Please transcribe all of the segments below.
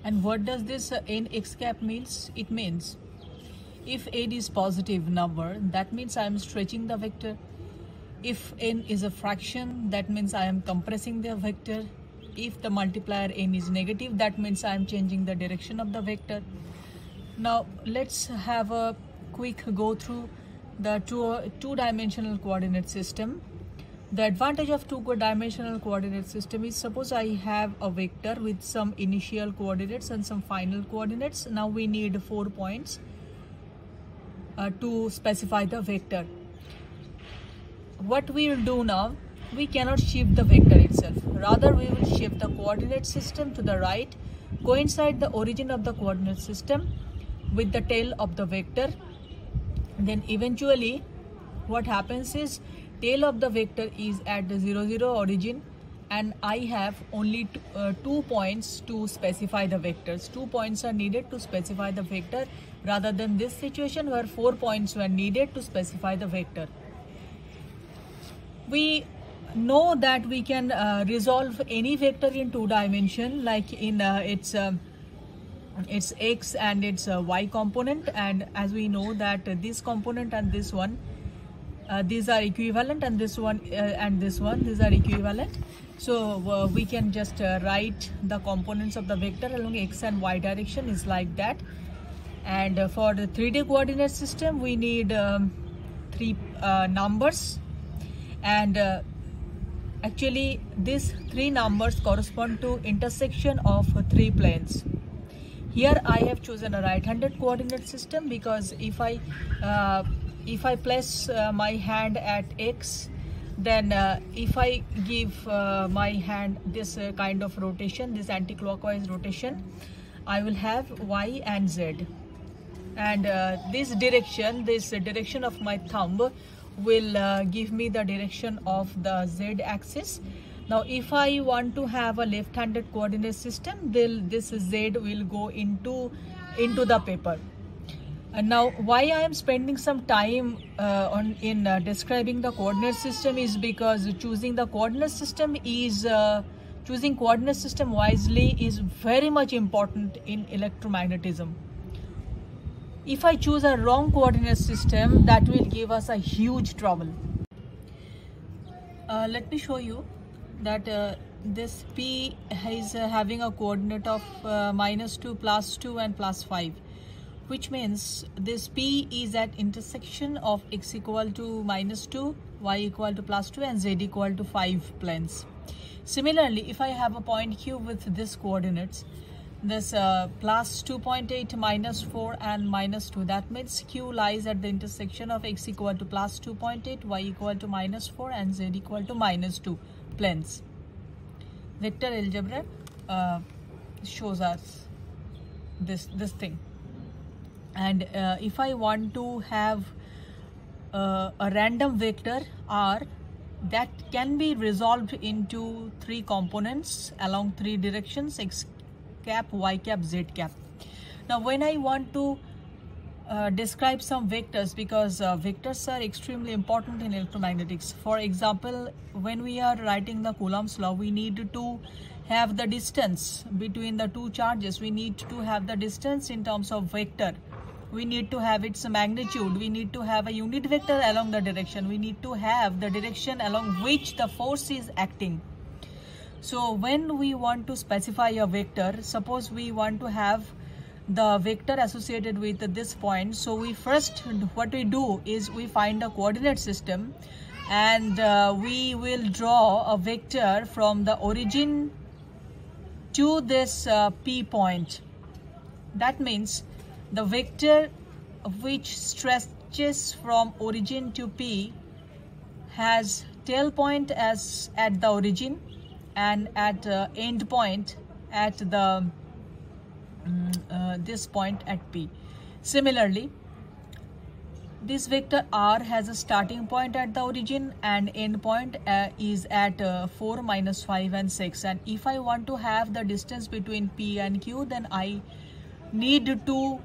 And what does this n x cap means? It means if n is positive number, that means I am stretching the vector. If n is a fraction, that means I am compressing the vector. If the multiplier n is negative, that means I am changing the direction of the vector. Now let's have a quick go through the two-dimensional coordinate system. The advantage of two-dimensional coordinate system is, suppose I have a vector with some initial coordinates and some final coordinates. Now we need 4 points to specify the vector. What we will do now, we cannot shift the vector itself. Rather, we will shift the coordinate system to the right, coincide the origin of the coordinate system with the tail of the vector. Then eventually what happens is, tail of the vector is at the 0, 0 origin, and I have only 2 points to specify the vectors. 2 points are needed to specify the vector, rather than this situation where 4 points were needed to specify the vector. We know that we can resolve any vector in 2 dimension, like in its x and its y component, and as we know that this component and this one, these are equivalent, and this one and this one, these are equivalent. So we can just write the components of the vector along x and y direction is like that. And for the 3D coordinate system, we need 3 numbers, and actually these 3 numbers correspond to intersection of 3 planes. Here I have chosen a right-handed coordinate system because if I place my hand at x, then if I give my hand this kind of rotation, this anti-clockwise rotation, I will have y and z, and this direction of my thumb will give me the direction of the z axis. Now if I want to have a left-handed coordinate system, then this z will go into the paper. And now why I am spending some time in describing the coordinate system is because choosing coordinate system wisely is very much important in electromagnetism. If I choose a wrong coordinate system, that will give us a huge trouble. Let me show you that this P is having a coordinate of -2, +2 and +5, which means this P is at intersection of x equal to -2, y equal to +2 and z equal to 5 planes. Similarly, if I have a point Q with this coordinates, this +2.8, -4 and -2, that means Q lies at the intersection of x equal to +2.8, y equal to -4 and z equal to -2 planes. Vector algebra shows us this thing. And if I want to have a random vector R that can be resolved into 3 components along 3 directions, x cap, y cap, z cap. Now when I want to describe some vectors, because vectors are extremely important in electromagnetics. For example, when we are writing the Coulomb's law, we need to have the distance between the 2 charges. We need to have the distance in terms of vector. We need to have its magnitude. We need to have a unit vector along the direction. We need to have the direction along which the force is acting. So when we want to specify a vector, suppose we want to have the vector associated with this point. So what we do is we find a coordinate system, and we will draw a vector from the origin to this P point. That means the vector which stretches from origin to P has tail point as at the origin and at end point at the this point at P. Similarly, this vector R has a starting point at the origin and end point is at 4, -5 and 6. And if I want to have the distance between P and Q, then I need to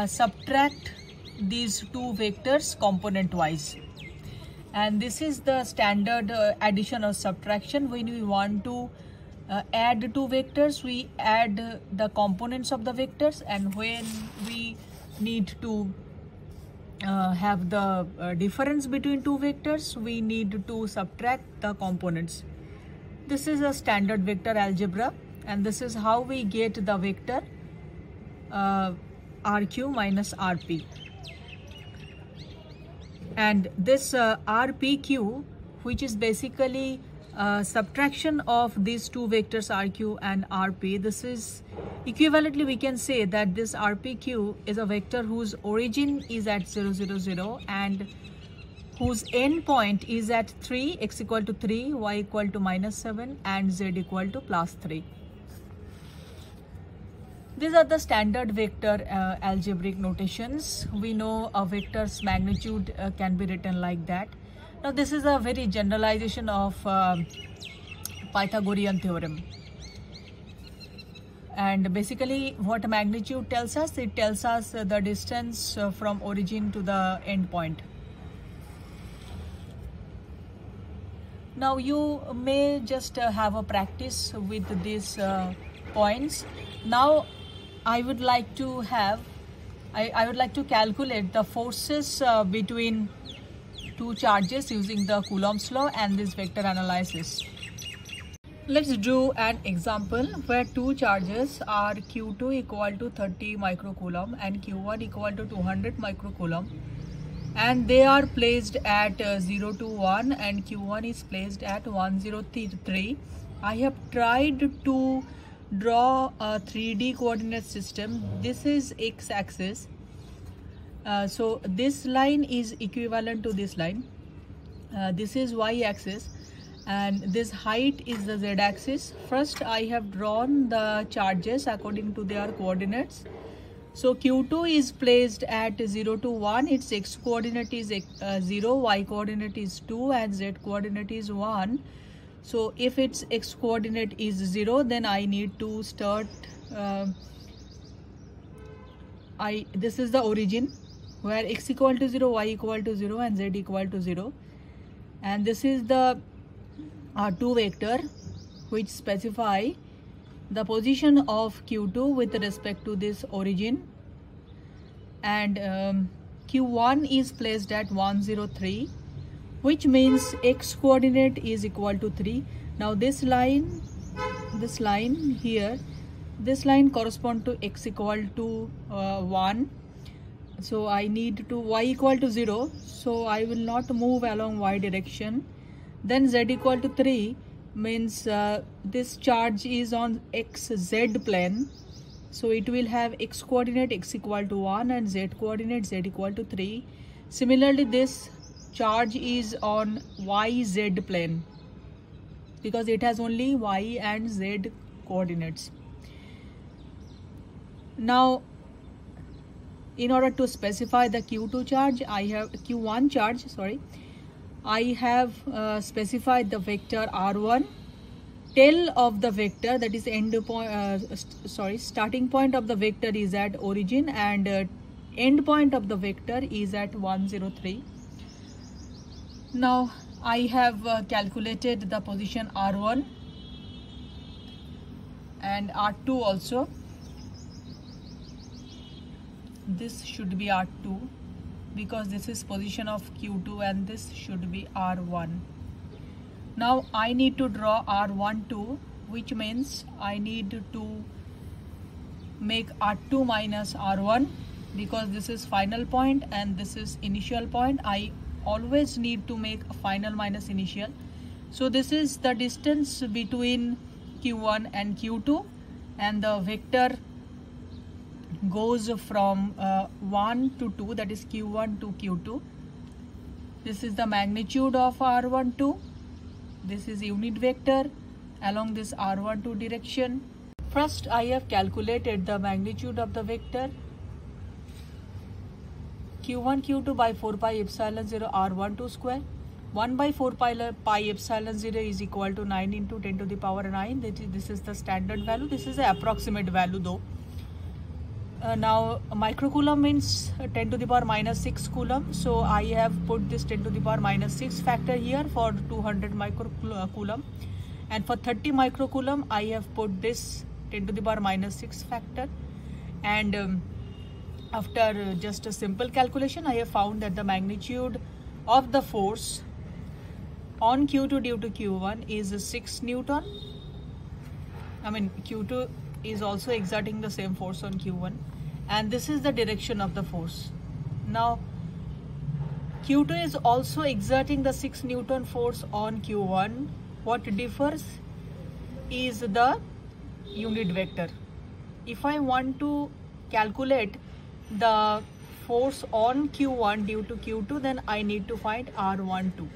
subtract these 2 vectors component wise. And this is the standard addition or subtraction when we want to add two vectors, we add the components of the vectors, and when we need to have the difference between two vectors, we need to subtract the components. This is a standard vector algebra, and this is how we get the vector RQ minus RP. And this RPQ, which is basically subtraction of these two vectors RQ and RP, this is equivalently we can say that this RPQ is a vector whose origin is at 0, 0, 0 and whose end point is at 3, x equal to 3, y equal to -7 and z equal to +3. These are the standard vector algebraic notations. We know a vector's magnitude can be written like that. Now this is a very generalization of Pythagorean theorem. And basically what magnitude tells us, it tells us the distance from origin to the end point. Now you may just have a practice with these points. Now I would like to calculate the forces between two charges using the Coulomb's law and this vector analysis. Let's do an example where two charges are Q2 equal to 30 microcoulomb and Q1 equal to 200 microcoulomb, and they are placed at 0 to 1 and Q1 is placed at 103. I have tried to draw a 3D coordinate system. This is x-axis. So this line is equivalent to this line. This is y-axis and this height is the z-axis. First I have drawn the charges according to their coordinates. So Q2 is placed at 0 to 1, its x coordinate is 0, y coordinate is 2 and z coordinate is 1. So if its x coordinate is 0, then I need to start, this is the origin where x equal to 0, y equal to 0 and z equal to 0. And this is the R2 vector which specify the position of Q2 with respect to this origin. And Q1 is placed at 103, which means x coordinate is equal to 3. Now this line here, this line correspond to x equal to 1. So I need to y equal to 0, so I will not move along y direction. Then z equal to 3 means this charge is on xz plane, so it will have x coordinate x equal to 1 and z coordinate z equal to 3. Similarly, this charge is on yz plane because it has only y and z coordinates. Now in order to specify the Q1 charge, I have specified the vector R1. Tail of the vector, that is starting point of the vector is at origin and end point of the vector is at 103. Now I have calculated the position R1 and R2 also. This should be R2 because this is position of Q2 and this should be R1. Now I need to draw R12, which means I need to make R2 minus R1 because this is final point and this is initial point. I always need to make a final minus initial. So this is the distance between Q1 and Q2, and the vector goes from 1 to 2, that is Q1 to Q2. This is the magnitude of R12. This is unit vector along this R12 direction. First I have calculated the magnitude of the vector Q1 Q2 by 4 pi epsilon 0 R12 square. 1 by 4 pi epsilon 0 is equal to 9 into 10 to the power 9. This is the standard value. This is the approximate value though. Now microcoulomb means 10 to the power minus 6 coulomb. So I have put this 10 to the power minus 6 factor here for 200 microcoulomb. and for 30 microcoulomb I have put this 10 to the power minus 6 factor, and after just a simple calculation I have found that the magnitude of the force on Q2 due to Q1 is 6 Newton. I mean Q2 is also exerting the same force on Q1, and this is the direction of the force. Now Q2 is also exerting the 6 Newton force on Q1. What differs is the unit vector. If I want to calculate the force on Q1 due to Q2, then I need to find R12.